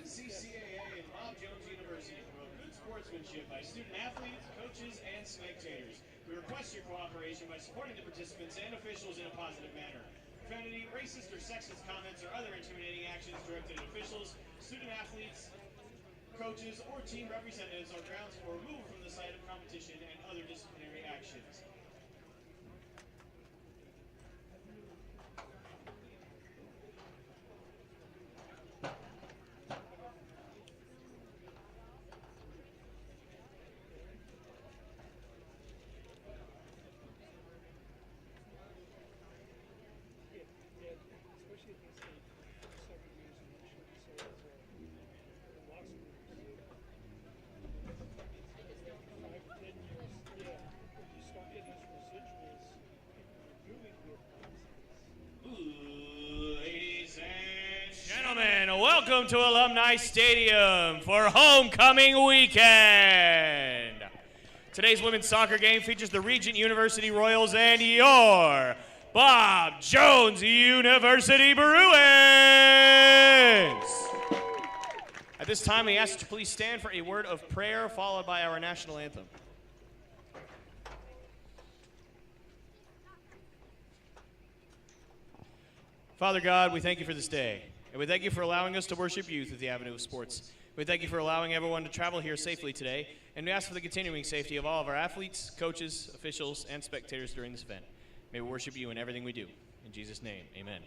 NCCAA and Bob Jones University promote good sportsmanship by student athletes, coaches, and spectators. We request your cooperation by supporting the participants and officials in a positive manner. Profanity, racist or sexist comments, or other intimidating actions directed at officials, student athletes, coaches, or team representatives are grounds for removal from the site of competition and other disciplinary actions. Welcome to Alumni Stadium for homecoming weekend. Today's women's soccer game features the Regent University Royals and your Bob Jones University Bruins. At this time, we ask you to please stand for a word of prayer followed by our national anthem. Father God, we thank you for this day. And we thank you for allowing us to worship you through the avenue of sports. We thank you for allowing everyone to travel here safely today, and we ask for the continuing safety of all of our athletes, coaches, officials, and spectators during this event. May we worship you in everything we do. In Jesus' name, amen.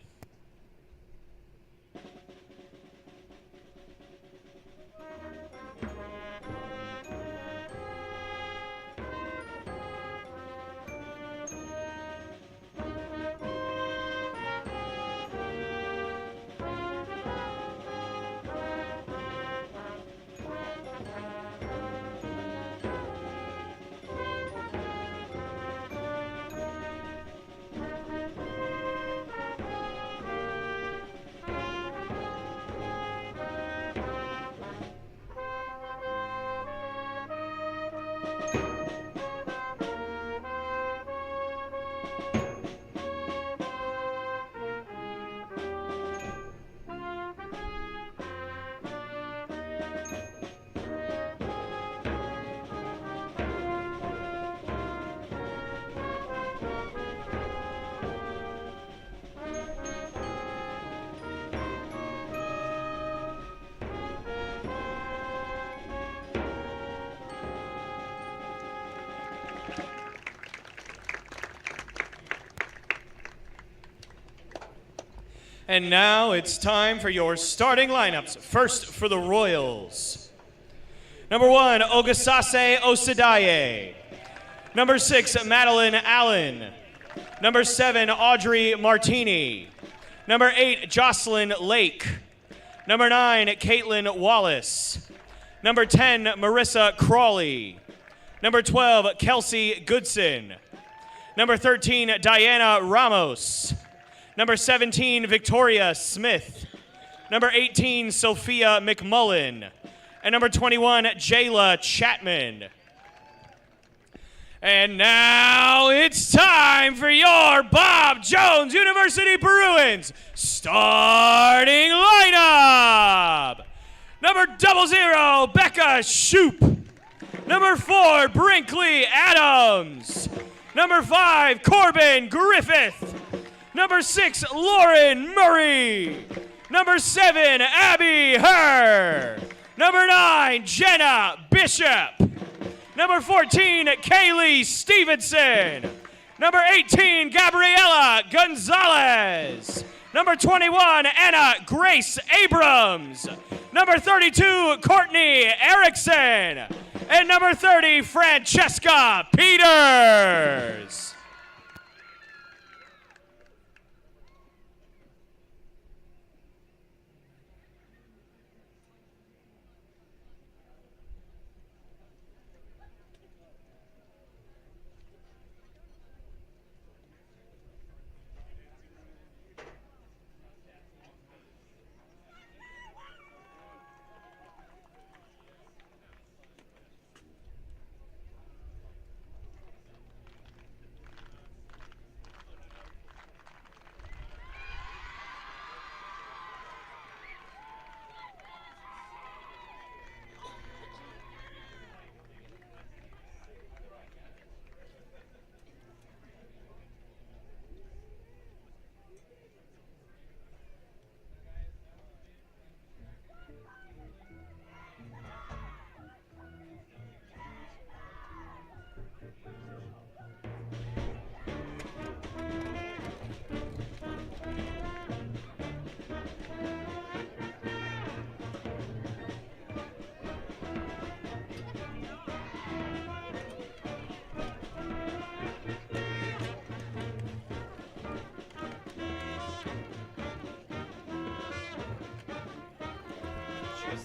And now it's time for your starting lineups. First for the Royals. Number 1, Ogasase Osadaye. Number 6, Madeline Allen. Number 7, Audrey Martini. Number 8, Jocelyn Lake. Number 9, Caitlin Wallace. Number 10, Marissa Crawley. Number 12, Kelsey Goodson. Number 13, Diana Ramos. Number 17, Victoria Smith. Number 18, Sophia McMullen. And number 21, Jayla Chapman. And now it's time for your Bob Jones University Bruins starting lineup. Number 00, Becca Shoup. Number 4, Brinkley Adams. Number 5, Corbin Griffith. Number 6, Lauren Murray. Number 7, Abby Herr. Number 9, Jenna Bishop. Number 14, Kaylee Stevenson. Number 18, Gabriela Gonzalez. Number 21, Anna Grace Abrams. Number 32, Courtney Erickson. And number 30, Francesca Peters.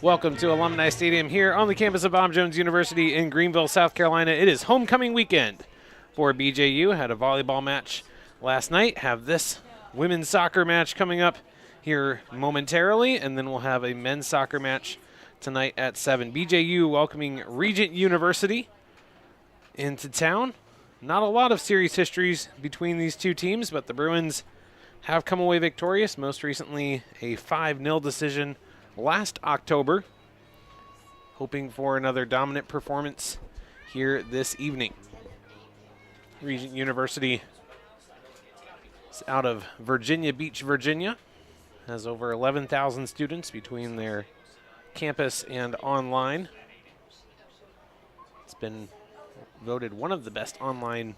Welcome to Alumni Stadium here on the campus of Bob Jones University in Greenville, South Carolina. It is homecoming weekend for BJU. Had a volleyball match last night. Have this women's soccer match coming up here momentarily, and then we'll have a men's soccer match tonight at 7. BJU welcoming Regent University into town. Not a lot of series histories between these two teams, but the Bruins have come away victorious, most recently a 5-0 decision last October. Hoping for another dominant performance here this evening. Regent University is out of Virginia Beach, Virginia. Has over 11,000 students between their campus and online. It's been voted one of the best online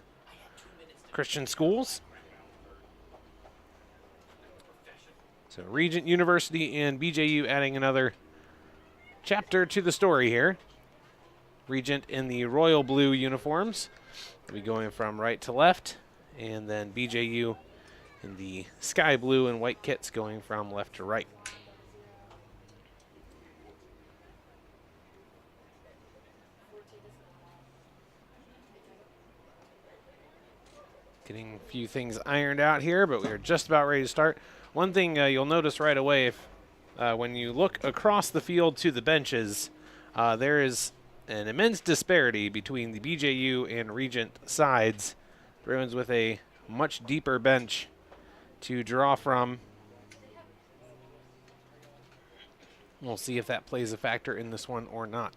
Christian schools. So Regent University and BJU adding another chapter to the story here. Regent in the royal blue uniforms. They'll be going from right to left, and then BJU in the sky blue and white kits going from left to right. Getting a few things ironed out here, but we're just about ready to start. One thing you'll notice right away, if when you look across the field to the benches, there is an immense disparity between the BJU and Regent sides. Bruins with a much deeper bench to draw from. We'll see if that plays a factor in this one or not.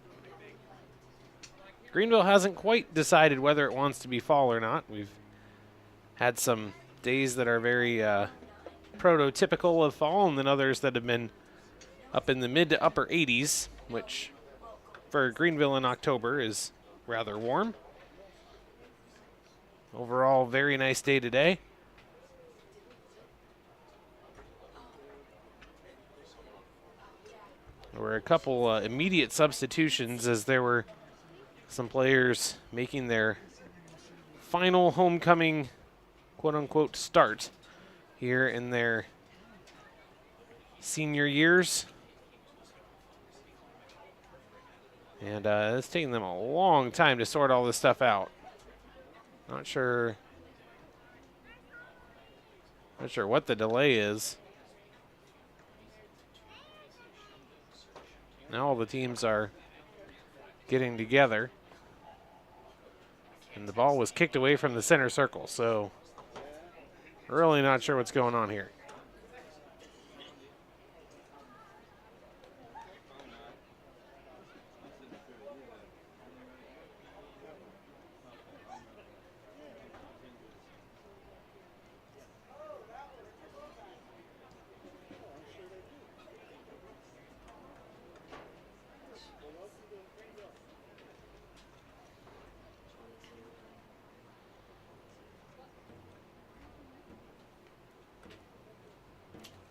Greenville hasn't quite decided whether it wants to be fall or not. We've had some days that are very prototypical of fall, and then others that have been up in the mid to upper 80s, which for Greenville in October is rather warm. Overall, very nice day today. There were a couple immediate substitutions as there were some players making their final homecoming quote-unquote start here in their senior years. And it's taking them a long time to sort all this stuff out. Not sure what the delay is. Now all the teams are getting together. And the ball was kicked away from the center circle, so really not sure what's going on here.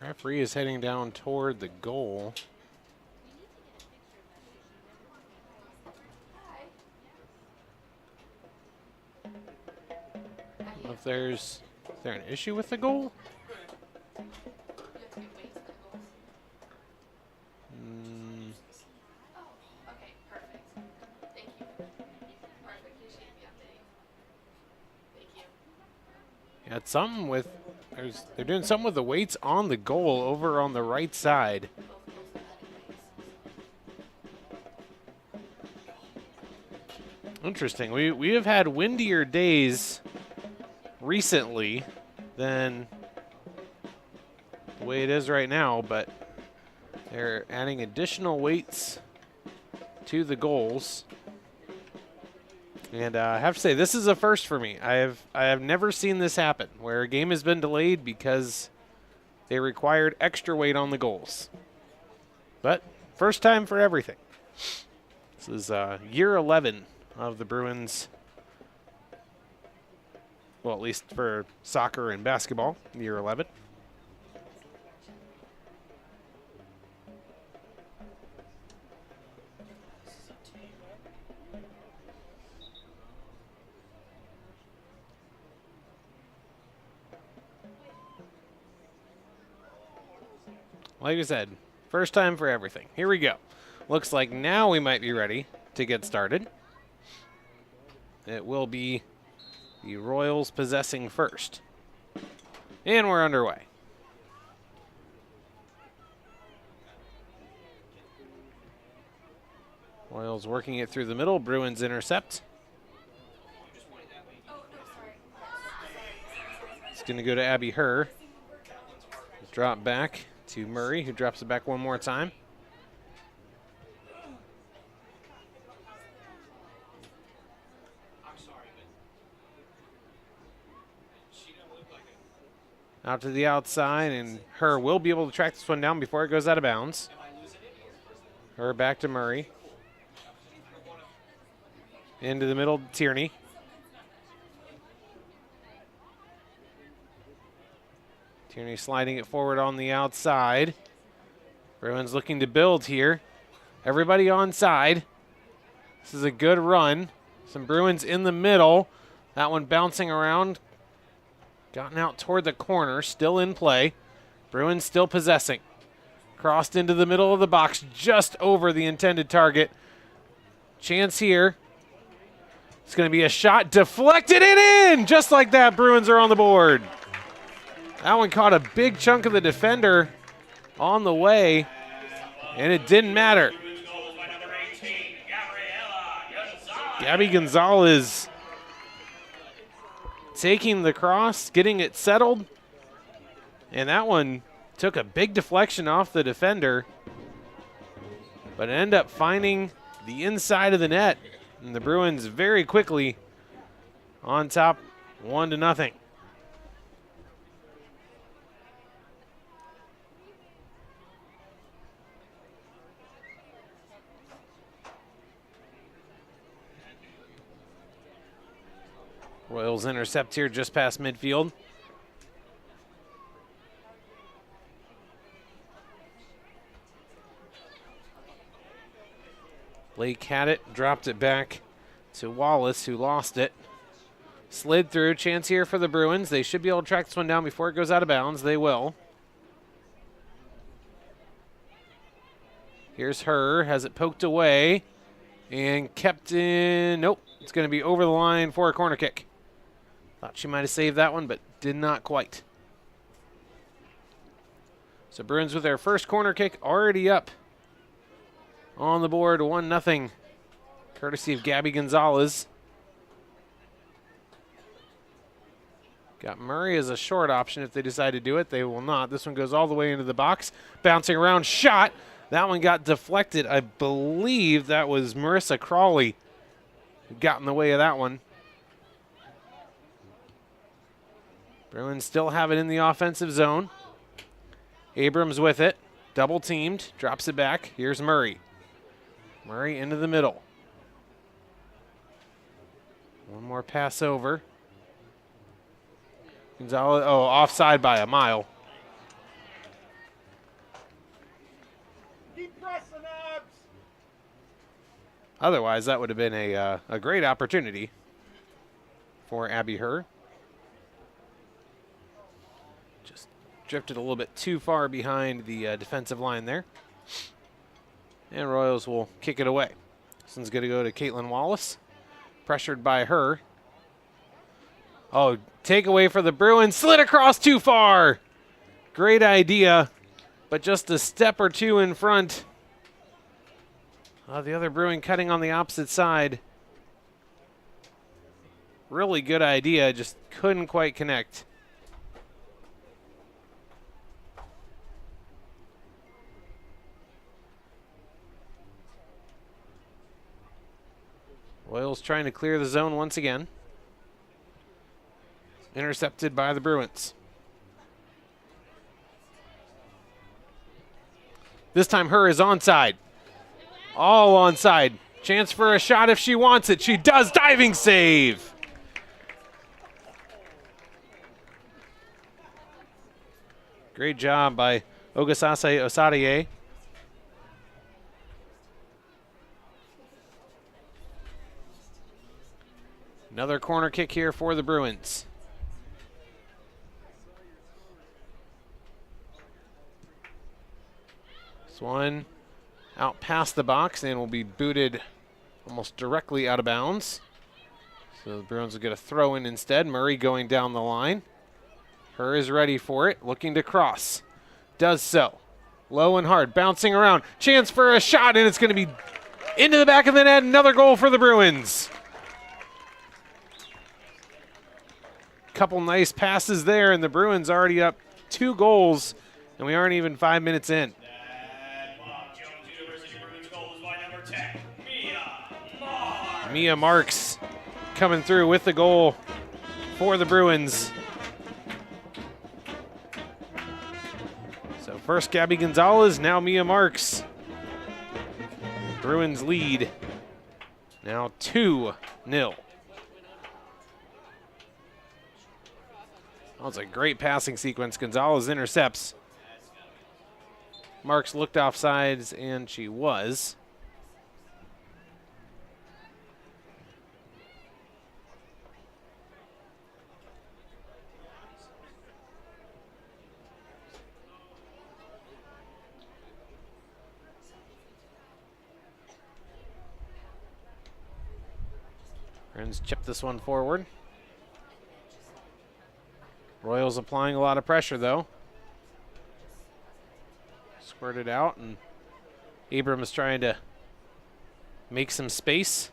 Referee is heading down toward the goal. If is there an issue with the goal? Yeah, it's something with they're doing something with the weights on the goal over on the right side. Interesting. We have had windier days recently than the way it is right now, but they're adding additional weights to the goals. And I have to say, this is a first for me. I have never seen this happen, where a game has been delayed because they required extra weight on the goals. But first time for everything. This is year 11 of the Bruins. Well, at least for soccer and basketball, year 11. Like I said, First time for everything. Here we go. Looks like now we might be ready to get started. It will be the Royals possessing first. And we're underway. Royals working it through the middle. Bruins intercept. It's going to go to Abby Herr. Drop back to Murray, who drops it back one more time. Out to the outside, and Herr will be able to track this one down before it goes out of bounds. Herr back to Murray. Into the middle, Tierney. Tierney sliding it forward on the outside. Bruins looking to build here. Everybody onside. This is a good run. Some Bruins in the middle. That one bouncing around. Gotten out toward the corner. Still in play. Bruins still possessing. Crossed into the middle of the box. Just over the intended target. Chance here. It's going to be a shot. Deflected and in! Just like that, Bruins are on the board. That one caught a big chunk of the defender on the way, and it didn't matter. Gabby Gonzalez taking the cross, getting it settled, and that one took a big deflection off the defender, but it ended up finding the inside of the net, and the Bruins very quickly on top, 1-0. Royals intercept here just past midfield. Blake had it, dropped it back to Wallace, who lost it. Slid through, chance here for the Bruins. They should be able to track this one down before it goes out of bounds. They will. Here's Herr, has it poked away and kept in. Nope, it's going to be over the line for a corner kick. Thought she might have saved that one, but did not quite. So Bruins with their first corner kick already up on the board, 1-0, courtesy of Gabby Gonzalez. Got Murray as a short option if they decide to do it. They will not. This one goes all the way into the box. Bouncing around, shot. That one got deflected. I believe that was Marissa Crawley who got in the way of that one. Bruins still have it in the offensive zone. Abrams with it. Double teamed. Drops it back. Here's Murray. Murray into the middle. One more pass over. Gonzalez, oh, offside by a mile. Keep pressing, Abs. Otherwise, that would have been a great opportunity for Abby Herr. Just drifted a little bit too far behind the defensive line there. And Royals will kick it away. This one's going to go to Caitlin Wallace. Pressured by Herr. Oh, takeaway for the Bruins. Slid across too far. Great idea, but just a step or two in front. The other Bruin cutting on the opposite side. Really good idea, just couldn't quite connect. Royals trying to clear the zone once again. Intercepted by the Bruins. This time Herr is onside. All onside. Chance for a shot if she wants it. She does. Diving save. Great job by Ogasase Osadie. Another corner kick here for the Bruins. This one out past the box and will be booted almost directly out of bounds. So the Bruins will get a throw in instead. Murray going down the line. Her is ready for it, looking to cross. Does so. Low and hard, bouncing around. Chance for a shot, and it's going to be into the back of the net. Another goal for the Bruins. Couple nice passes there, and the Bruins already up 2 goals, and we aren't even 5 minutes in. Mia Marks coming through with the goal for the Bruins. So first Gabby Gonzalez, now Mia Marks. Bruins lead now 2-0. That was a great passing sequence. Gonzalez intercepts. Marks looked offsides, and she was. Bruins chip this one forward. Royals applying a lot of pressure, though. Squirted out, and Abrams trying to make some space.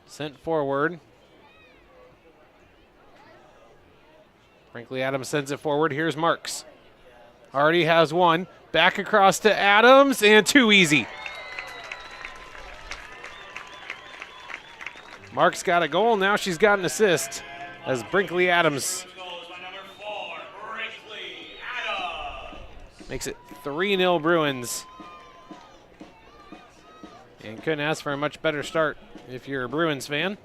Sent forward. Brinkley Adams sends it forward. Here's Marks. Already has one. Back across to Adams, and too easy. Marks got a goal, now she's got an assist as Brinkley Adams makes it 3-0 Bruins. And couldn't ask for a much better start if you're a Bruins fan.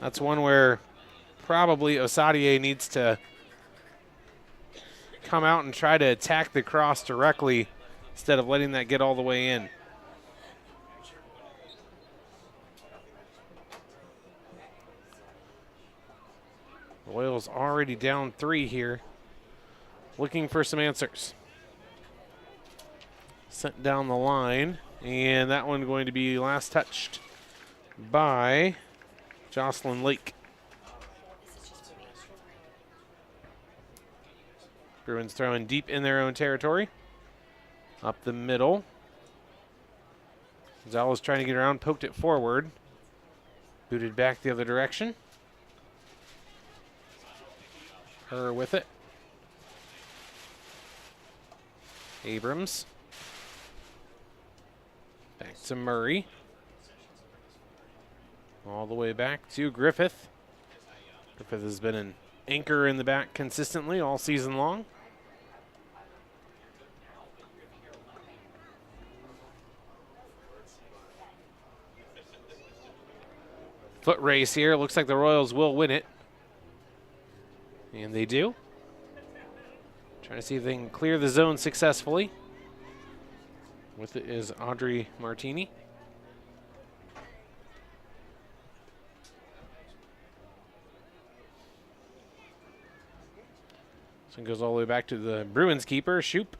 That's one where probably Osadier needs to come out and try to attack the cross directly instead of letting that get all the way in. Royals already down 3 here. Looking for some answers. Sent down the line, and that one going to be last touched by Jocelyn Lake. Bruins throwing deep in their own territory. Up the middle. Gonzalez trying to get around, poked it forward. Booted back the other direction. Her with it. Abrams. Back to Murray. All the way back to Griffith. Griffith has been an anchor in the back consistently all season long. Foot race here. Looks like the Royals will win it. And they do. Trying to see if they can clear the zone successfully. With it is Audrey Martini. This one goes all the way back to the Bruins keeper, Shoop.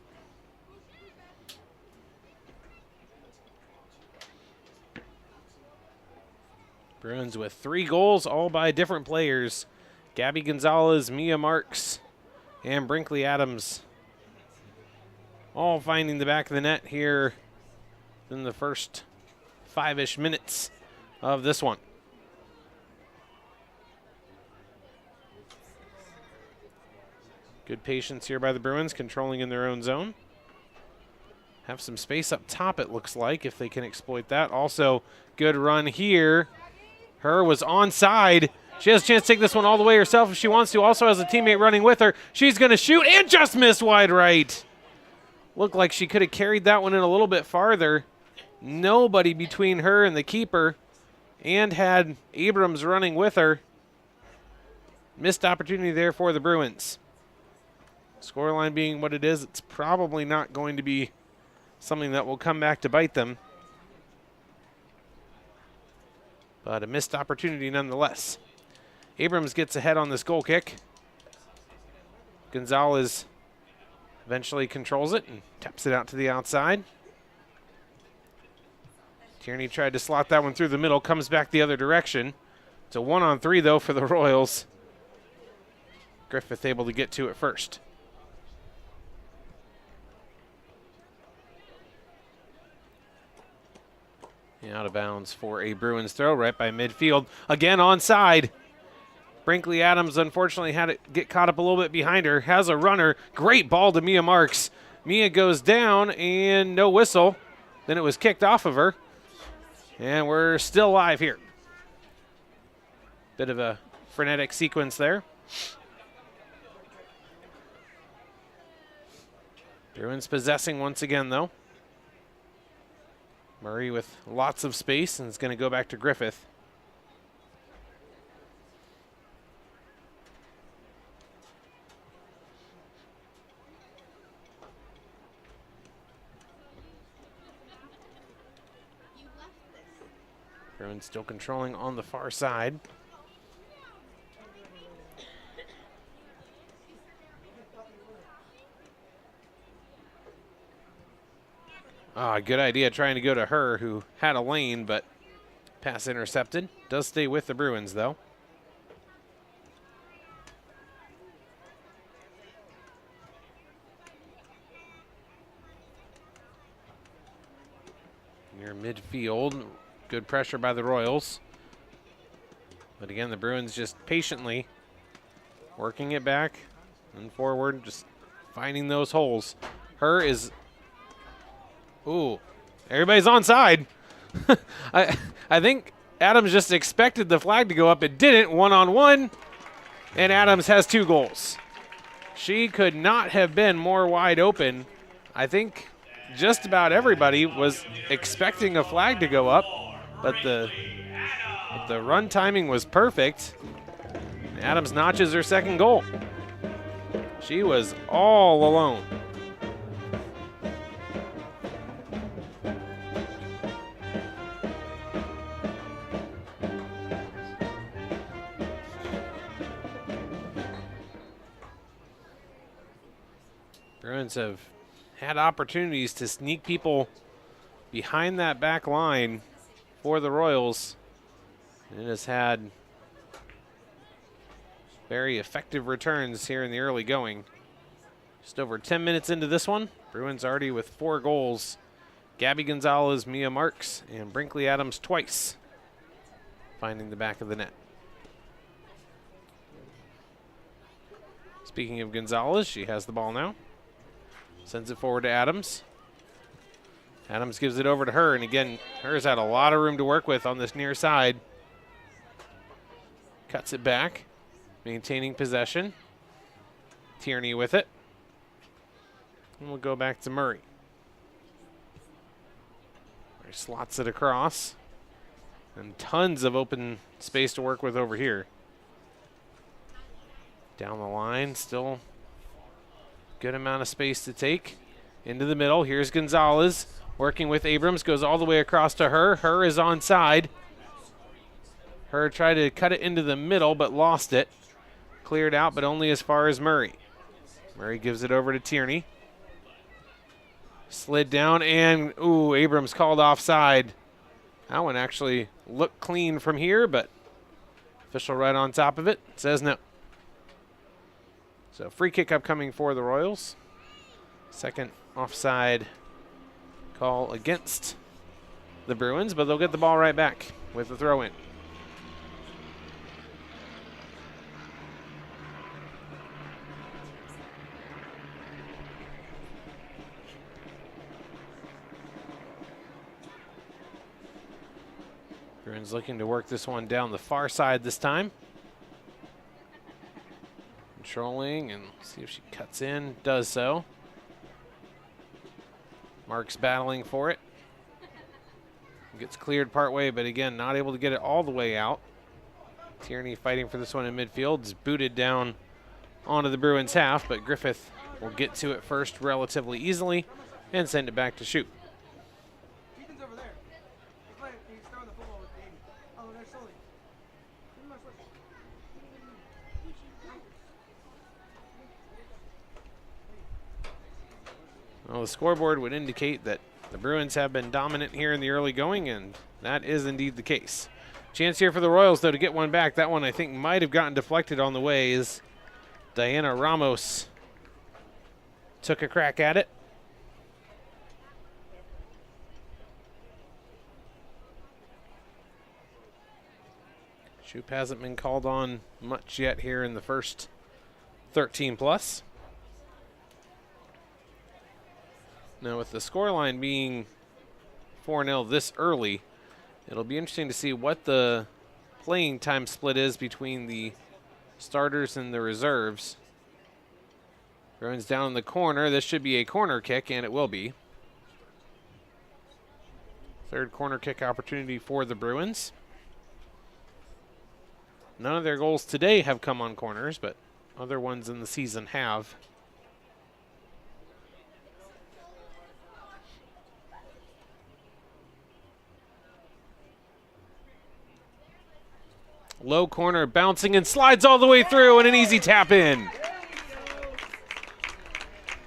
Bruins with 3 goals, all by different players. Gabby Gonzalez, Mia Marks, and Brinkley Adams all finding the back of the net here in the first 5-ish minutes of this one. Good patience here by the Bruins, controlling in their own zone. Have some space up top, it looks like, if they can exploit that. Also, good run here. Her was onside. She has a chance to take this one all the way herself if she wants to. Also has a teammate running with her. She's going to shoot and just missed wide right. Looked like she could have carried that one in a little bit farther. Nobody between her and the keeper, and had Abrams running with her. Missed opportunity there for the Bruins. Scoreline being what it is, it's probably not going to be something that will come back to bite them. But a missed opportunity nonetheless. Abrams gets ahead on this goal kick. Gonzalez eventually controls it and taps it out to the outside. Tierney tried to slot that one through the middle, comes back the other direction. It's a 1-on-3 though for the Royals. Griffith able to get to it first. Out of bounds for a Bruins throw right by midfield. Again onside. Brinkley Adams unfortunately had it get caught up a little bit behind her. Has a runner. Great ball to Mia Marks. Mia goes down and no whistle. Then it was kicked off of her. And we're still live here. Bit of a frenetic sequence there. Bruins possessing once again though. Murray with lots of space and is going to go back to Griffith. Bruins still controlling on the far side. Good idea trying to go to her, who had a lane, but pass intercepted. Does stay with the Bruins, though. Near midfield, good pressure by the Royals. But again, the Bruins just patiently working it back and forward, just finding those holes. Her is... Ooh, everybody's onside. I think Adams just expected the flag to go up. It didn't. 1-on-1, and Adams has 2 goals. She could not have been more wide open. I think just about everybody was expecting a flag to go up, but the run timing was perfect. Adams notches her 2nd goal. She was all alone. Bruins have had opportunities to sneak people behind that back line for the Royals. It has had very effective returns here in the early going. Just over 10 minutes into this one, Bruins already with 4 goals. Gabby Gonzalez, Mia Marks, and Brinkley Adams twice finding the back of the net. Speaking of Gonzalez, she has the ball now. Sends it forward to Adams. Adams gives it over to her, and again, her's had a lot of room to work with on this near side. Cuts it back, maintaining possession. Tierney with it. And we'll go back to Murray. Murray slots it across. And tons of open space to work with over here. Down the line, still good amount of space to take. Into the middle, here's Gonzalez. Working with Abrams, goes all the way across to her. Her is onside. Her tried to cut it into the middle, but lost it. Cleared out, but only as far as Murray. Murray gives it over to Tierney. Slid down, and ooh, Abrams called offside. That one actually looked clean from here, but official right on top of it says no. So free kick upcoming for the Royals. 2nd offside call against the Bruins, but they'll get the ball right back with the throw-in. Bruins looking to work this one down the far side this time. Controlling and see if she cuts in. Does so. Mark's battling for it. Gets cleared part way, but again, not able to get it all the way out. Tierney fighting for this one in midfield. Is booted down onto the Bruins half, but Griffith will get to it first relatively easily and send it back to shoot. Well, the scoreboard would indicate that the Bruins have been dominant here in the early going, and that is indeed the case. Chance here for the Royals, though, to get one back. That one, I think, might have gotten deflected on the way as Diana Ramos took a crack at it. Shoop hasn't been called on much yet here in the first 13 plus. Now with the scoreline being 4-0 this early, it'll be interesting to see what the playing time split is between the starters and the reserves. Bruins down in the corner. This should be a corner kick, and it will be. Third corner kick opportunity for the Bruins. None of their goals today have come on corners, but other ones in the season have. Low corner, bouncing and slides all the way through, and an easy tap in.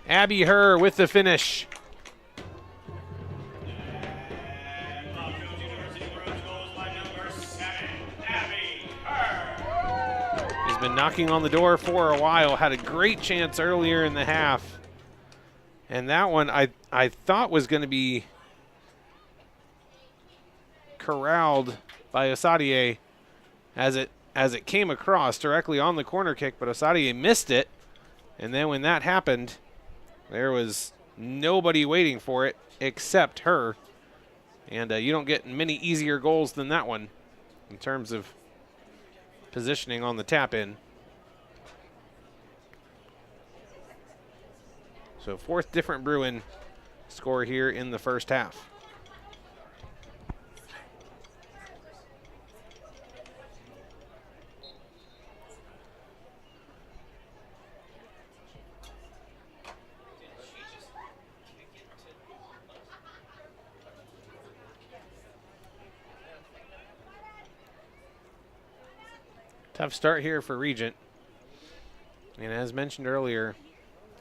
Abby Herr with the finish. He's been knocking on the door for a while, had a great chance earlier in the half. And that one I thought was going to be corralled by Osadier as it came across directly on the corner kick, but Osadier missed it. And then when that happened, there was nobody waiting for it except her. And you don't get many easier goals than that one in terms of positioning on the tap-in. So fourth different Bruin score here in the first half. Tough start here for Regent. And as mentioned earlier,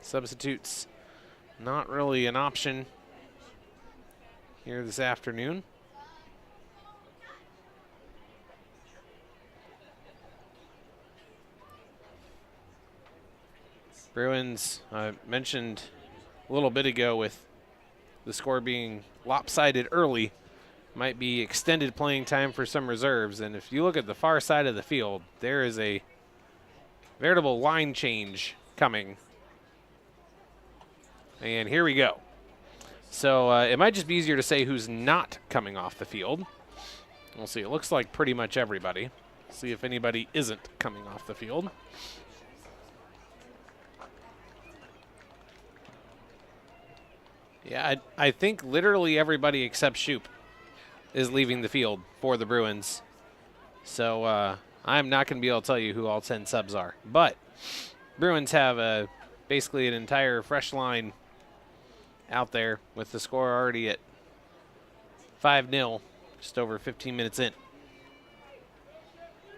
substitutes not really an option here this afternoon. Bruins, I mentioned a little bit ago with the score being lopsided early, might be extended playing time for some reserves. And if you look at the far side of the field, there is a veritable line change coming. And here we go. So it might just be easier to say who's not coming off the field. We'll see. It looks like pretty much everybody. See if anybody isn't coming off the field. Yeah, I think literally everybody except Shoop is leaving the field for the Bruins. So I'm not going to be able to tell you who all 10 subs are. But Bruins have basically an entire fresh line out there with the score already at 5-0, just over 15 minutes in.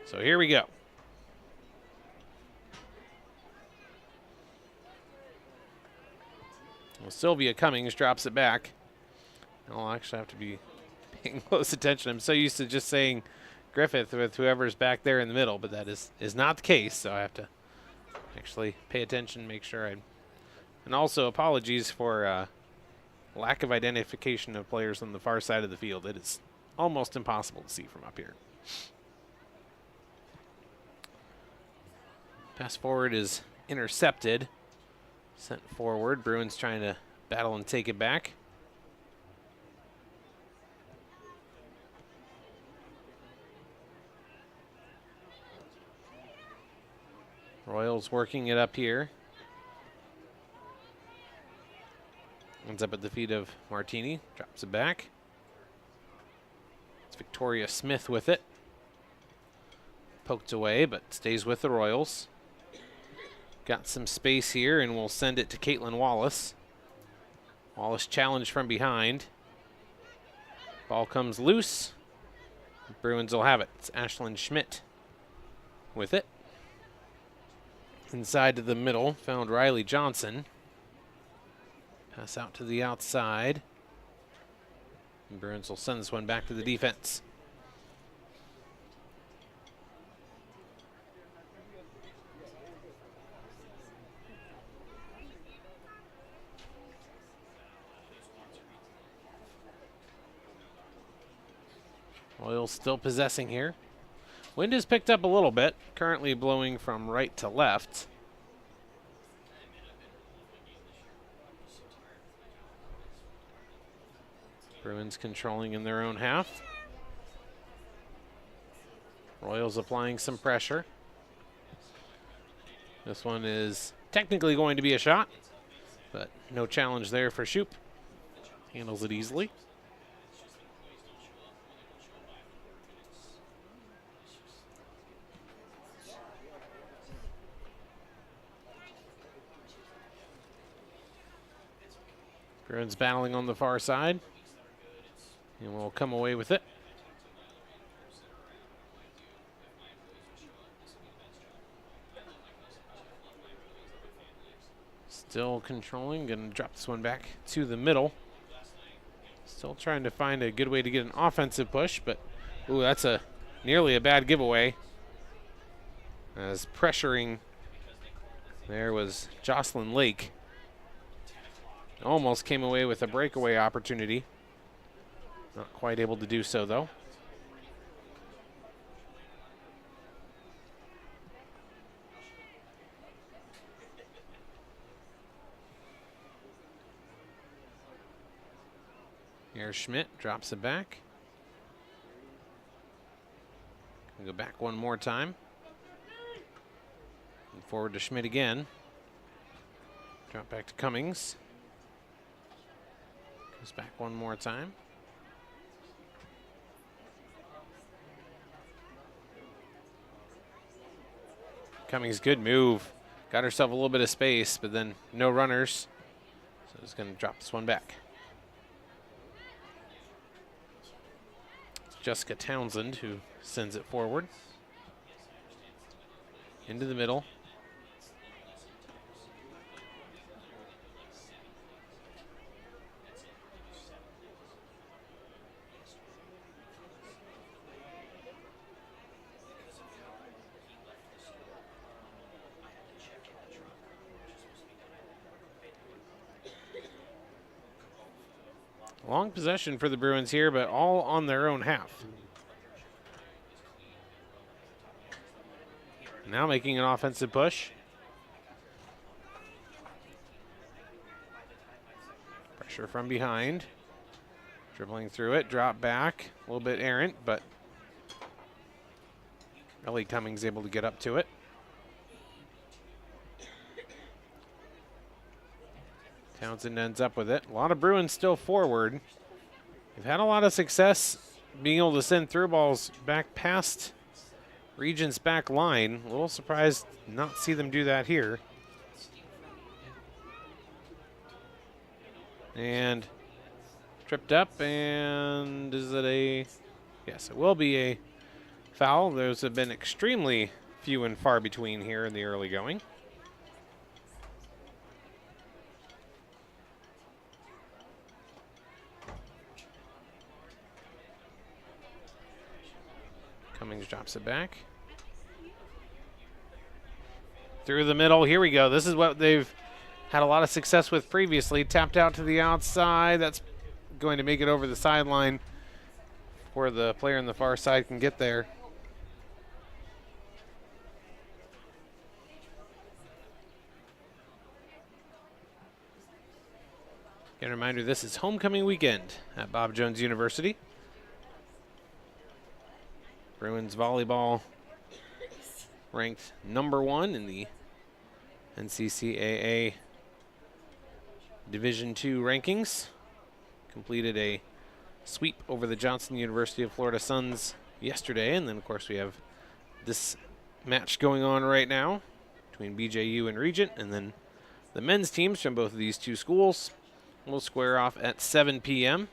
So here we go. Well, Sylvia Cummings drops it back. I'll actually have to be paying close attention. I'm so used to just saying Griffith with whoever's back there in the middle, but that is not the case, so I have to actually pay attention, make sure I... And also apologies for lack of identification of players on the far side of the field. It is almost impossible to see from up here. Pass forward is intercepted. Sent forward. Bruins trying to battle and take it back. Royals working it up here. Ends up at the feet of Martini. Drops it back. It's Victoria Smith with it. Poked away, but stays with the Royals. Got some space here, and we'll send it to Caitlin Wallace. Wallace challenged from behind. Ball comes loose. Bruins will have it. It's Ashlyn Schmidt with it. Inside to the middle, found Riley Johnson. Pass out to the outside. And Bruins will send this one back to the defense. Royals still possessing here. Wind has picked up a little bit, currently blowing from right to left. Bruins controlling in their own half. Royals applying some pressure. This one is technically going to be a shot, but no challenge there for Shoop. Handles it easily. Bruins battling on the far side, and we'll come away with it. Still controlling, gonna drop this one back to the middle. Still trying to find a good way to get an offensive push, but ooh, that's nearly a bad giveaway. As pressuring there was Jocelyn Lake. Almost came away with a breakaway opportunity. Not quite able to do so, though. Here's Schmidt, drops it back. Go back one more time. And forward to Schmidt again. Drop back to Cummings. Goes back one more time. Cummings, good move. Got herself a little bit of space, but then no runners. So it's going to drop this one back. It's Jessica Townsend who sends it forward. Into the middle. Long possession for the Bruins here, but all on their own half. Now making an offensive push. Pressure from behind. Dribbling through it, drop back. A little bit errant, but Ellie Cummings able to get up to it. Townsend ends up with it. A lot of Bruins still forward. They've had a lot of success being able to send through balls back past Regent's back line. A little surprised not see them do that here. And tripped up, and is it a... Yes, it will be a foul. Those have been extremely few and far between here in the early going. Cummings drops it back. Through the middle, here we go. This is what they've had a lot of success with previously. Tapped out to the outside. That's going to make it over the sideline where the player on the far side can get there. Again, a reminder, this is homecoming weekend at Bob Jones University. Bruins volleyball ranked #1 in the NCCAA Division II rankings. Completed a sweep over the Johnson University of Florida Suns yesterday, and then of course we have this match going on right now between BJU and Regent, and then the men's teams from both of these two schools will square off at 7 p.m.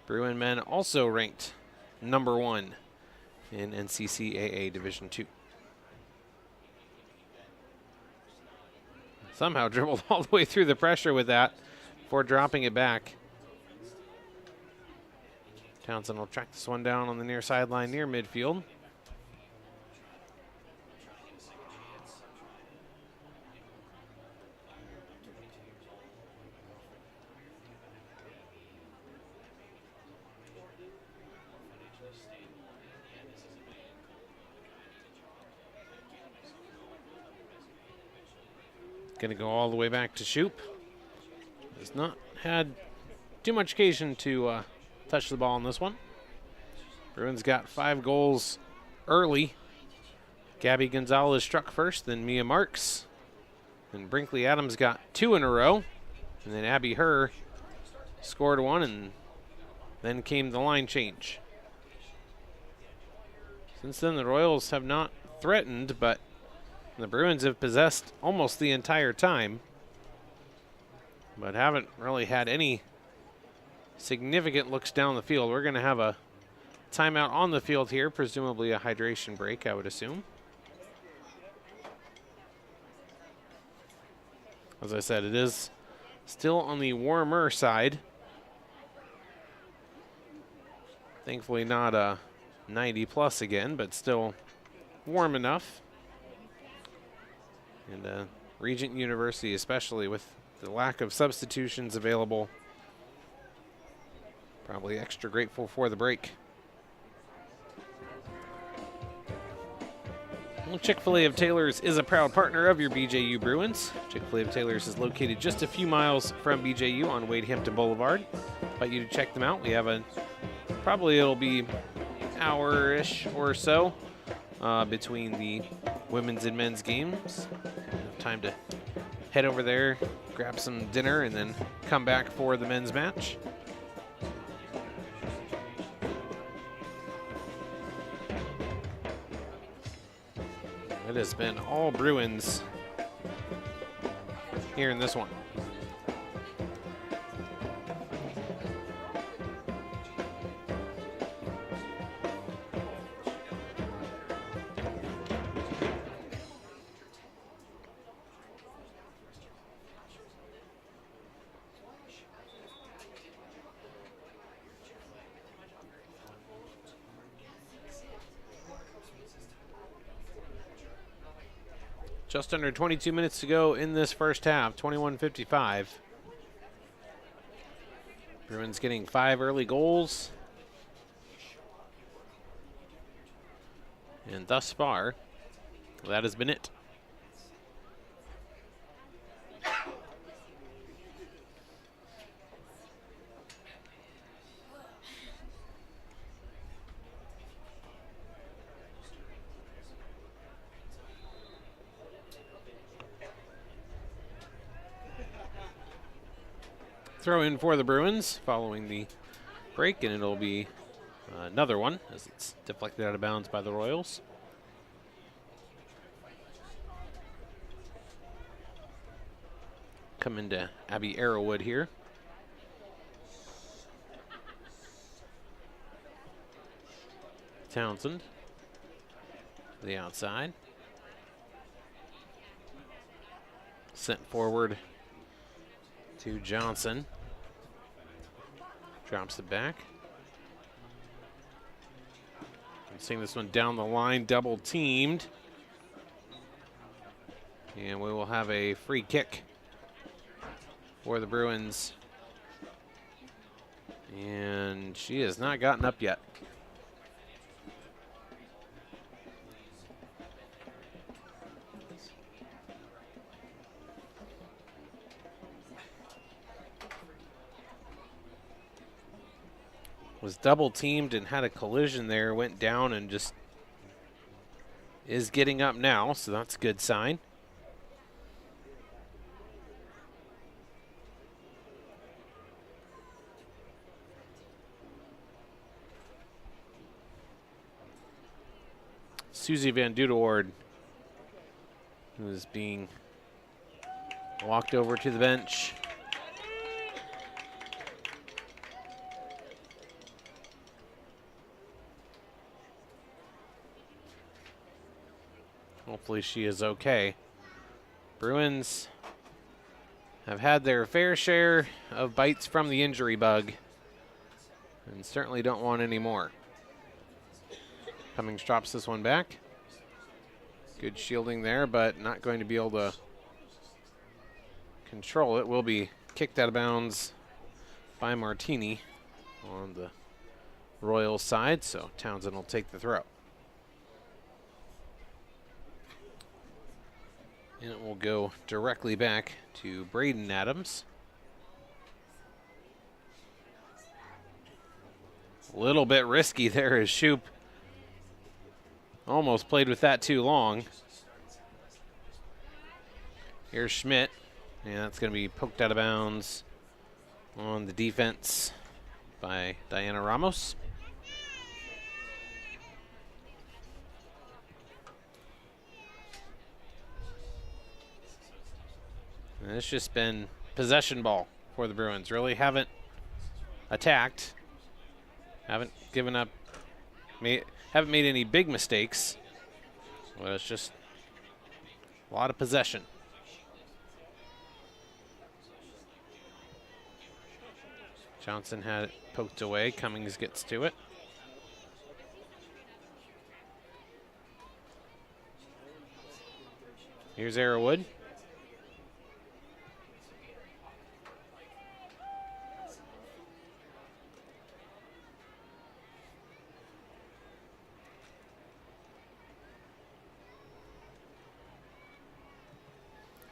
Bruin men also ranked #1 in NCCAA Division II. Somehow dribbled all the way through the pressure with that. before dropping it back. Townsend will track this one down on the near sideline near midfield. Going to go all the way back to Shoop. Has not had too much occasion to touch the ball in this one. Bruins got 5 goals early. Gabby Gonzalez struck first, then Mia Marks. Then Brinkley Adams got 2 in a row. And then Abby Herr scored 1, and then came the line change. Since then, the Royals have not threatened, but the Bruins have possessed almost the entire time, but haven't really had any significant looks down the field. We're going to have a timeout on the field here, presumably a hydration break, I would assume. As I said, it is still on the warmer side. Thankfully not a 90 plus again, but still warm enough. And Regent University, especially with the lack of substitutions available, probably extra grateful for the break. Well, Chick-fil-A of Taylors is a proud partner of your BJU Bruins. Chick-fil-A of Taylors is located just a few miles from BJU on Wade Hampton Boulevard. Invite you to check them out. We have probably it'll be hour-ish or so between the women's and men's games. Enough time to head over there, grab some dinner, and then come back for the men's match. It has been all Bruins here in this one. Just under 22 minutes to go in this first half, 21:55. Bruins getting 5 early goals. And thus far, that has been it. Throw in for the Bruins following the break, and it'll be another one as it's deflected out of bounds by the Royals. Come into Abby Arrowwood here. Townsend, to the outside. Sent forward to Johnson. Drops it back. Seeing this one down the line, double teamed. And we will have a free kick for the Bruins. And she has not gotten up yet. Was double teamed and had a collision there, went down and just is getting up now, so that's a good sign. Susie Van Dudewoord, who is being walked over to the bench. Hopefully she is okay. Bruins have had their fair share of bites from the injury bug and certainly don't want any more. Cummings drops this one back. Good shielding there, but not going to be able to control it. Will be kicked out of bounds by Martini on the Royals side, so Townsend will take the throw. And it will go directly back to Braden Adams. A little bit risky there as Shoup almost played with that too long. Here's Schmidt, and that's going to be poked out of bounds on the defense by Diana Ramos. And it's just been possession ball for the Bruins. Really haven't attacked, haven't given up, haven't made any big mistakes. But it's just a lot of possession. Johnson had it poked away. Cummings gets to it. Here's Arrowwood.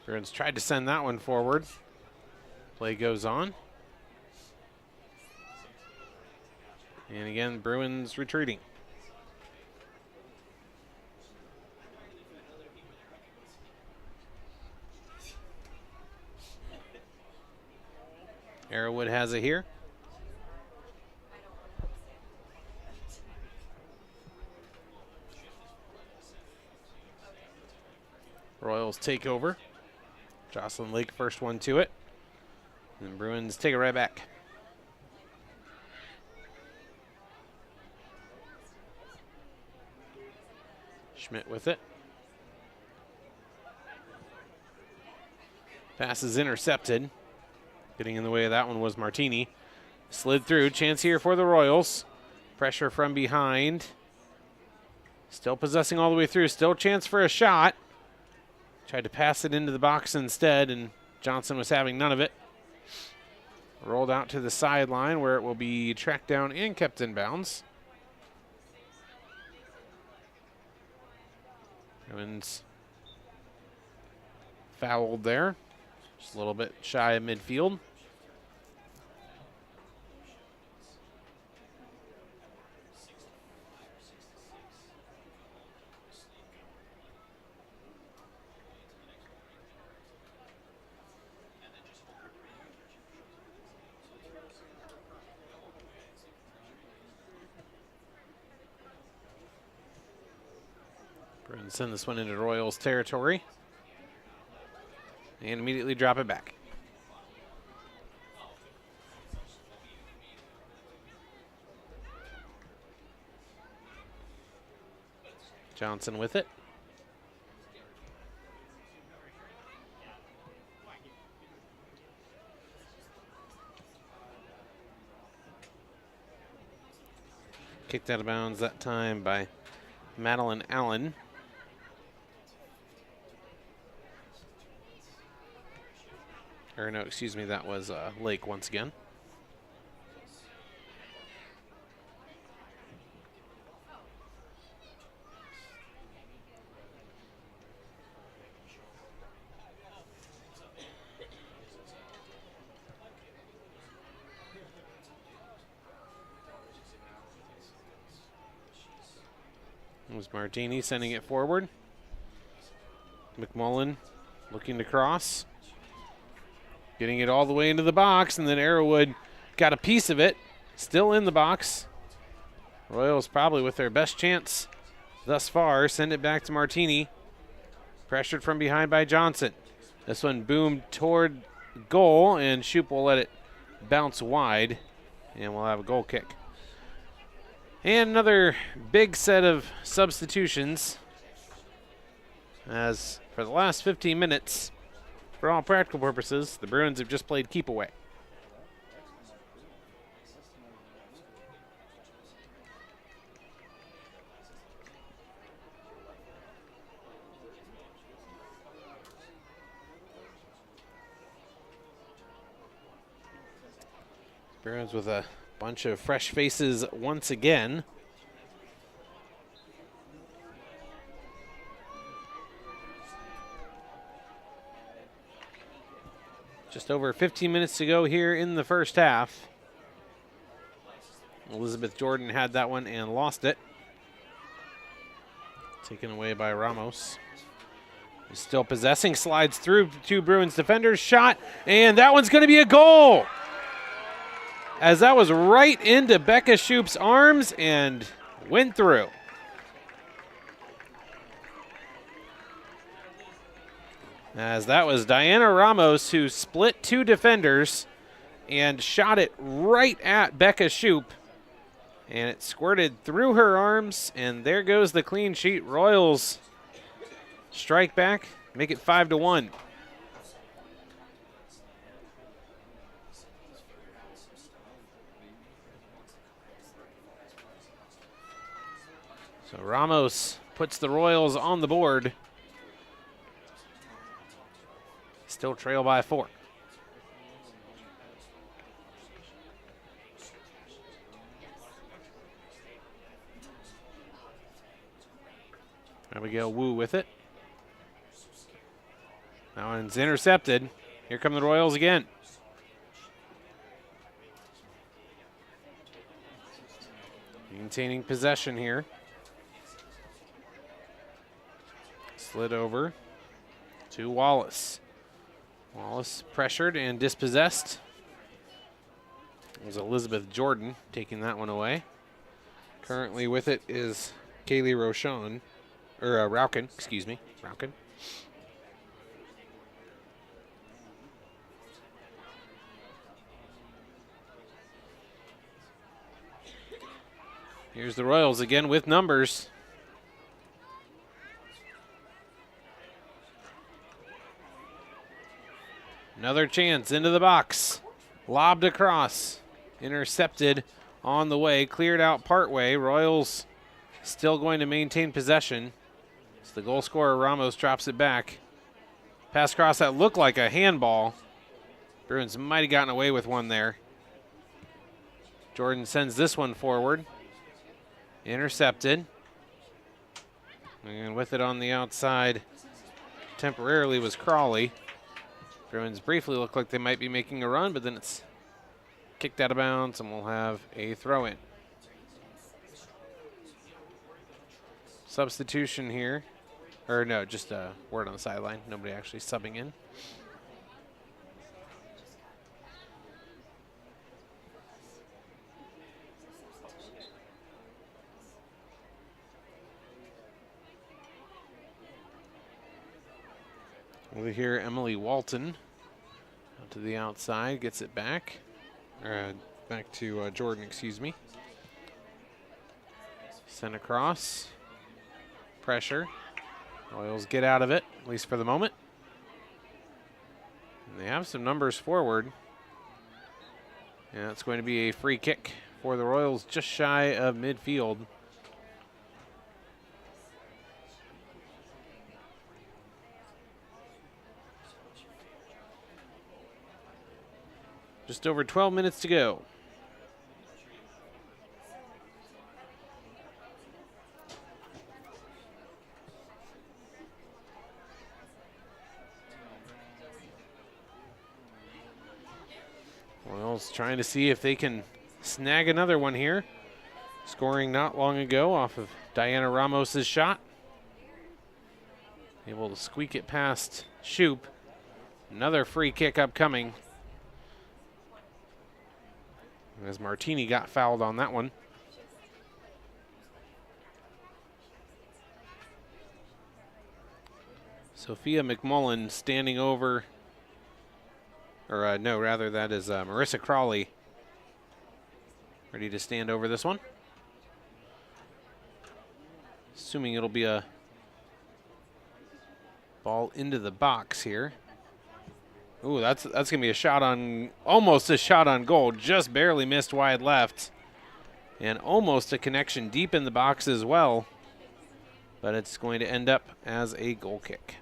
Bruins tried to send that one forward. Play goes on. And again, Bruins retreating. Arrowwood has it here. Royals take over. Jocelyn Lake first one to it. And Bruins take it right back. Schmidt with it. Pass is intercepted. Getting in the way of that one was Martini. Slid through. Chance here for the Royals. Pressure from behind. Still possessing all the way through. Still chance for a shot. Tried to pass it into the box instead, and Johnson was having none of it. Rolled out to the sideline where it will be tracked down and kept in bounds. Bruins fouled there. Just a little bit shy of midfield. Bruins send this one into Royals territory and immediately drop it back. Johnson with it. Kicked out of bounds that time by Madeline Allen. Or no, excuse me, that was Lake once again. It was Martini sending it forward. McMullen looking to cross. Getting it all the way into the box, and then Arrowwood got a piece of it. Still in the box. Royals probably with their best chance thus far. Send it back to Martini. Pressured from behind by Johnson. This one boomed toward goal, and Shoup will let it bounce wide, and we'll have a goal kick. And another big set of substitutions, as for the last 15 minutes, for all practical purposes, the Bruins have just played keep away. Bruins with a bunch of fresh faces once again. Just over 15 minutes to go here in the first half. Elizabeth Jordan had that one and lost it. Taken away by Ramos. He's still possessing, slides through two Bruins defenders, shot, and that one's going to be a goal! As that was right into Becca Shoup's arms and went through. As that was Diana Ramos who split two defenders and shot it right at Becca Shoup. And it squirted through her arms, and there goes the clean sheet. Royals strike back, make it 5-1. So Ramos puts the Royals on the board. Still trail by 4. Abigail Wu with it. That one's intercepted. Here come the Royals again. Maintaining possession here. Slid over to Wallace. Wallace pressured and dispossessed. It was Elizabeth Jordan taking that one away. Currently with it is Kaylee Rochon, or Rauken, excuse me, Rauken. Here's the Royals again with numbers. Another chance into the box. Lobbed across. Intercepted on the way. Cleared out part way. Royals still going to maintain possession. As the goal scorer Ramos drops it back. Pass across that looked like a handball. Bruins might have gotten away with one there. Jordan sends this one forward. Intercepted. And with it on the outside temporarily was Crawley. Bruins briefly look like they might be making a run, but then it's kicked out of bounds, and we'll have a throw-in. Substitution here. Or no, just a word on the sideline. Nobody actually subbing in. Over here, Emily Walton out to the outside, gets it back. Back to Jordan, excuse me. Sent across. Pressure. Royals get out of it, at least for the moment. And they have some numbers forward. And it's going to be a free kick for the Royals just shy of midfield. Just over 12 minutes to go. Royals trying to see if they can snag another one here. Scoring not long ago off of Diana Ramos's shot. Able to squeak it past Shoup. Another free kick upcoming. As Martini got fouled on that one. Sophia McMullen standing over, or no, rather that is Marissa Crawley ready to stand over this one. Assuming it'll be a ball into the box here. Ooh, that's going to be a shot on, almost a shot on goal. Just barely missed wide left. And almost a connection deep in the box as well. But it's going to end up as a goal kick.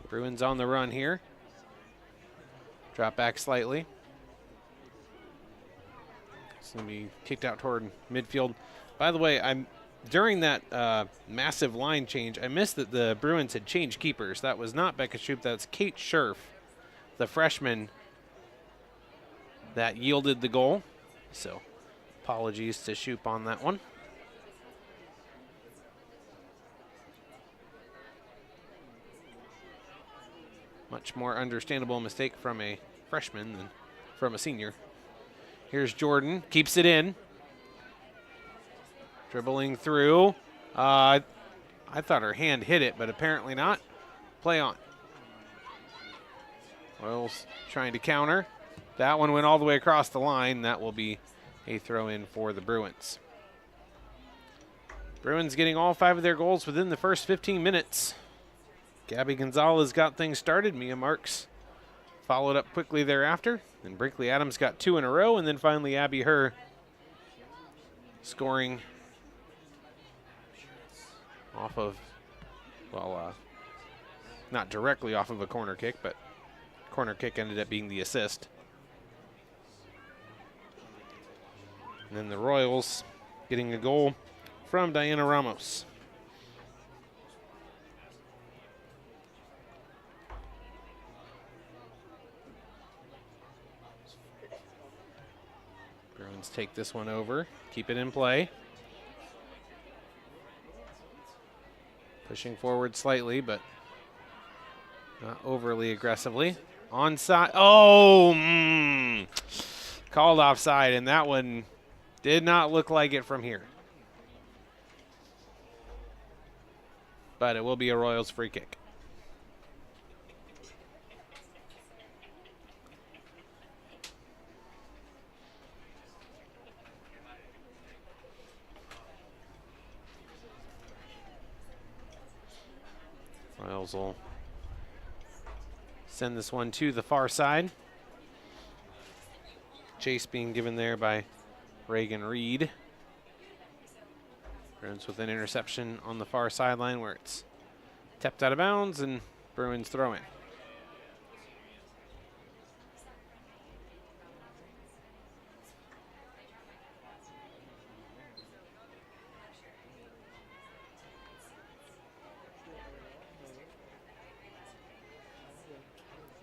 Bruins on the run here. Drop back slightly. It's going to be kicked out toward midfield. By the way, during that massive line change, I missed that the Bruins had changed keepers. That was not Becca Shoup, that's Kate Scherf, the freshman that yielded the goal. So apologies to Shoup on that one. Much more understandable mistake from a freshman than from a senior. Here's Jordan, keeps it in. Dribbling through. I thought her hand hit it, but apparently not. Play on. Royals trying to counter. That one went all the way across the line. That will be a throw in for the Bruins. Bruins getting all 5 of their goals within the first 15 minutes. Gabby Gonzalez got things started. Mia Marks followed up quickly thereafter. And Brinkley Adams got 2 in a row. And then finally Abby Herr scoring off of, well, not directly off of a corner kick, but corner kick ended up being the assist. And then the Royals getting a goal from Diana Ramos. Bruins take this one over, keep it in play. Pushing forward slightly, but not overly aggressively. Onside. Oh, called offside, and that one did not look like it from here. But it will be a Royals free kick. Royals will send this one to the far side. Chase being given there by Reagan Reed. Bruins with an interception on the far sideline where it's tapped out of bounds and Bruins throwing.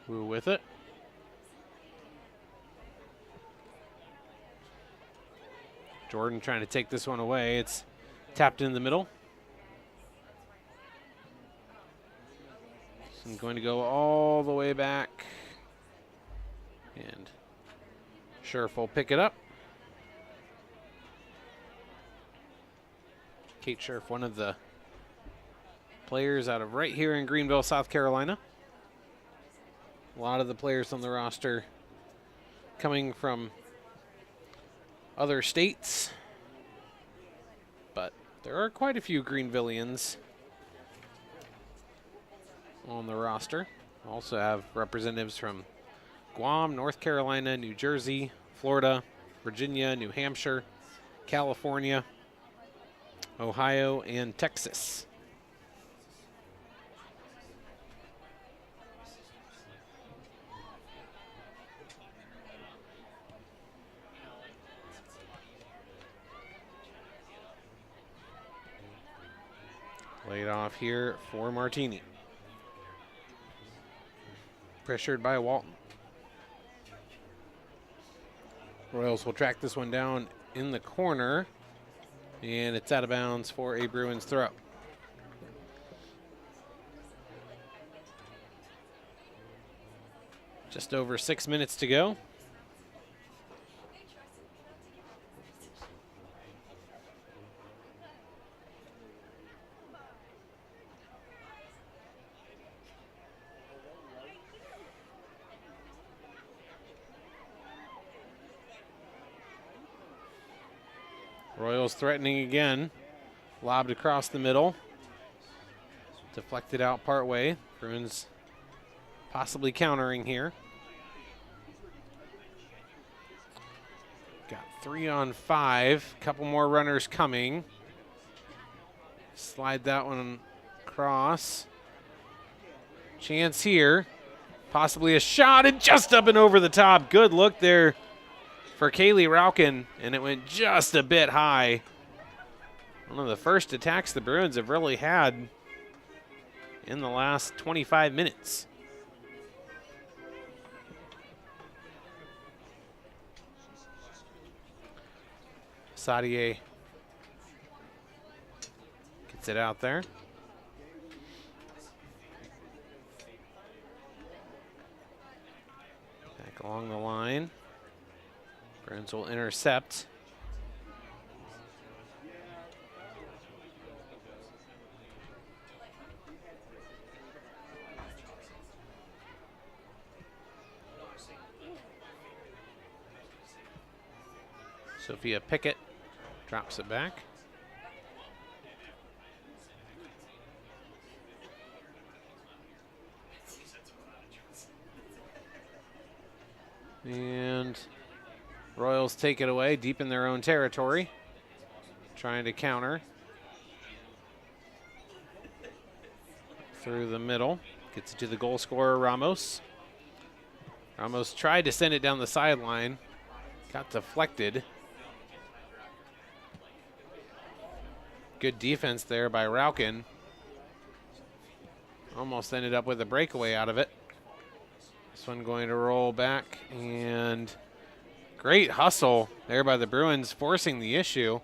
Wu with it. Jordan trying to take this one away. It's tapped in the middle. So I'm going to go all the way back. And Scherf will pick it up. Kate Scherf, one of the players out of right here in Greenville, South Carolina. A lot of the players on the roster coming from other states, but there are quite a few Greenvillians on the roster. Also have representatives from Guam, North Carolina, New Jersey, Florida, Virginia, New Hampshire, California, Ohio, and Texas. Laid off here for Martini. Pressured by Walton. Royals will track this one down in the corner, and it's out of bounds for a Bruins throw. Just over 6 minutes to go. Royals threatening again. Lobbed across the middle. Deflected out part way. Bruins possibly countering here. Got 3 on 5. Couple more runners coming. Slide that one across. Chance here. Possibly a shot and just up and over the top. Good look there for Kaylee Rauken, and it went just a bit high. One of the first attacks the Bruins have really had in the last 25 minutes. Sadier gets it out there. Back along the line. Bruins will intercept. Sophia Pickett drops it back. And Royals take it away deep in their own territory, trying to counter. Through the middle, gets it to the goal scorer, Ramos. Ramos tried to send it down the sideline, got deflected. Good defense there by Rauken. Almost ended up with a breakaway out of it. This one going to roll back, and great hustle there by the Bruins, forcing the issue.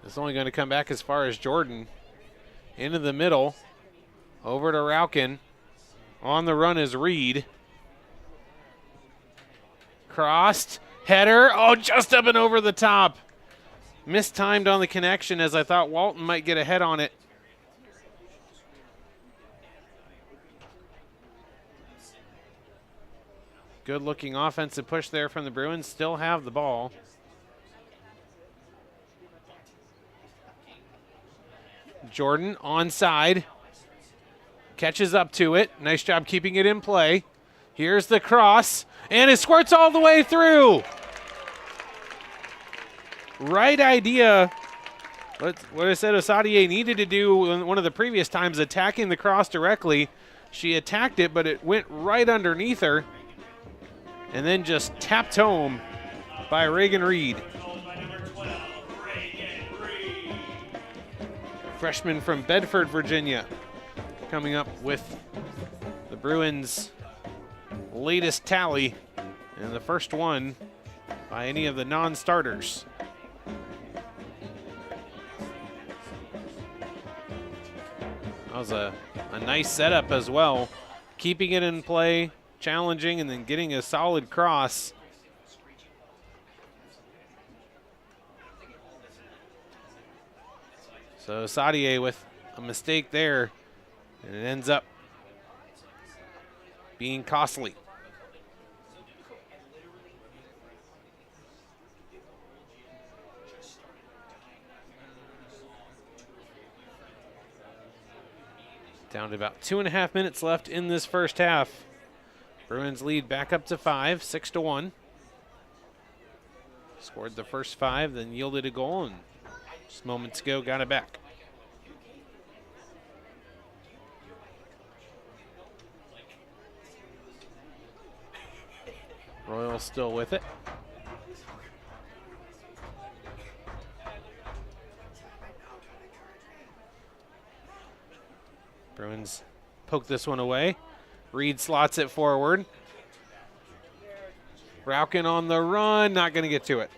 It's only going to come back as far as Jordan. Into the middle, over to Rauken. On the run is Reed. Crossed, header, oh, just up and over the top. Mistimed on the connection, as I thought Walton might get a head on it. Good looking offensive push there from the Bruins. Still have the ball. Jordan onside. Catches up to it. Nice job keeping it in play. Here's the cross. And it squirts all the way through. Right idea. What I said Osadier needed to do one of the previous times, attacking the cross directly. She attacked it, but it went right underneath her. And then just tapped home by Reagan Reed. Freshman from Bedford, Virginia, coming up with the Bruins' latest tally and the first one by any of the non-starters. That was a nice setup as well, keeping it in play, challenging, and then getting a solid cross. So Sadier with a mistake there, and it ends up being costly. Down to about 2.5 minutes left in this first half. Bruins lead back up to 5, 6-1. Scored the first 5, then yielded a goal, and just moments ago got it back. Royals still with it. Bruins poke this one away. Reed slots it forward. Rauken on the run, not going to get to it.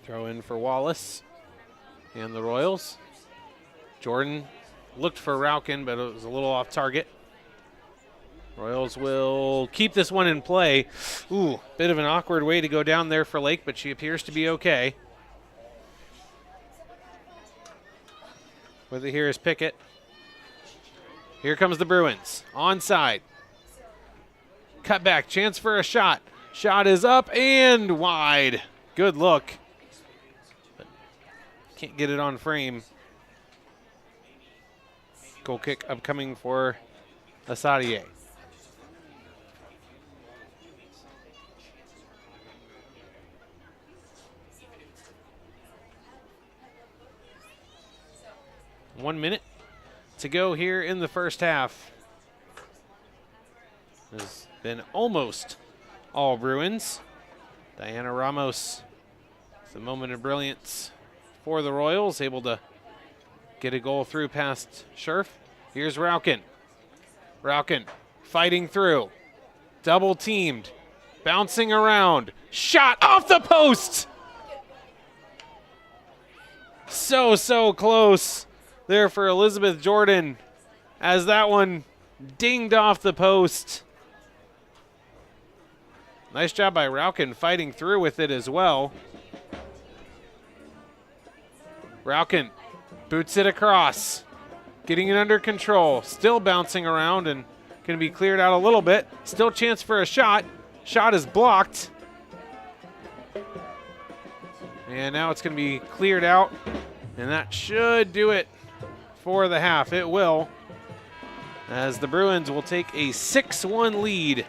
Throw in for Wallace and the Royals. Jordan looked for Rauken, but it was a little off target. Royals will keep this one in play. Ooh, bit of an awkward way to go down there for Lake, but she appears to be okay. With it here is Pickett. Here comes the Bruins. Onside. Cut back, chance for a shot. Shot is up and wide. Good look. But can't get it on frame. Goal kick upcoming for Asadier. One minute to go here in the first half. Has been almost all Bruins. Diana Ramos, it's a moment of brilliance for the Royals, able to get a goal through past Scherf. Here's Rauken. Rauken fighting through. Double teamed. Bouncing around. Shot off the post! So close there for Elizabeth Jordan as that one dinged off the post. Nice job by Rauken fighting through with it as well. Rauken boots it across, getting it under control, still bouncing around and going to be cleared out a little bit. Still chance for a shot. Shot is blocked. And now it's going to be cleared out, and that should do it for the half. It will, as the Bruins will take a 6-1 lead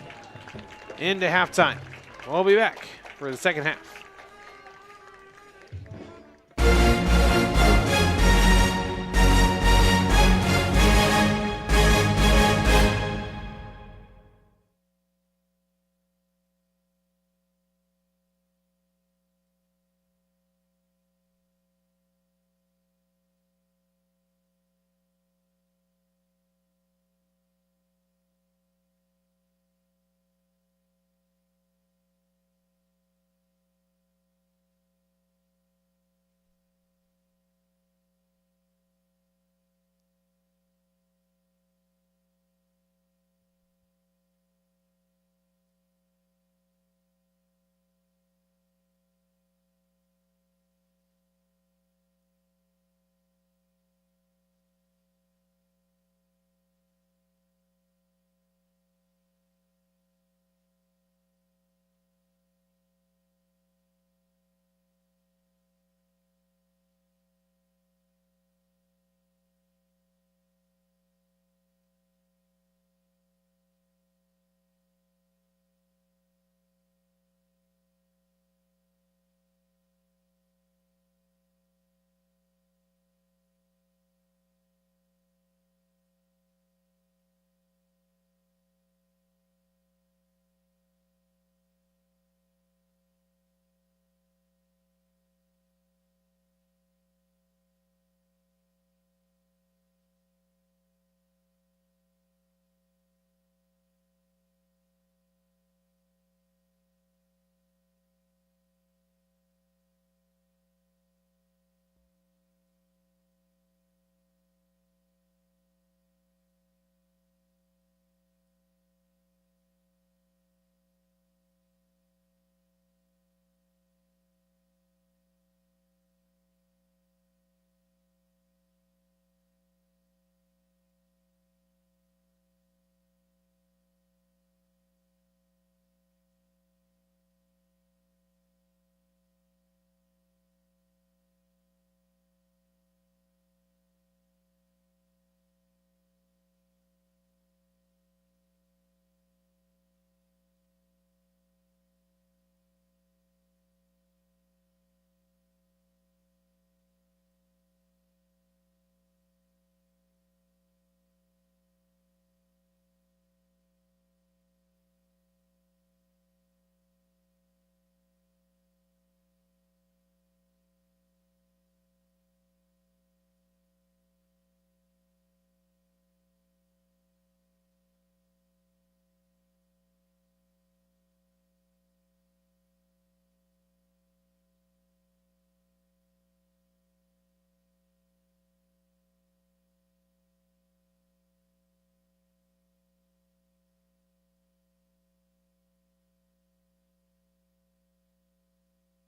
into halftime. We'll be back for the second half.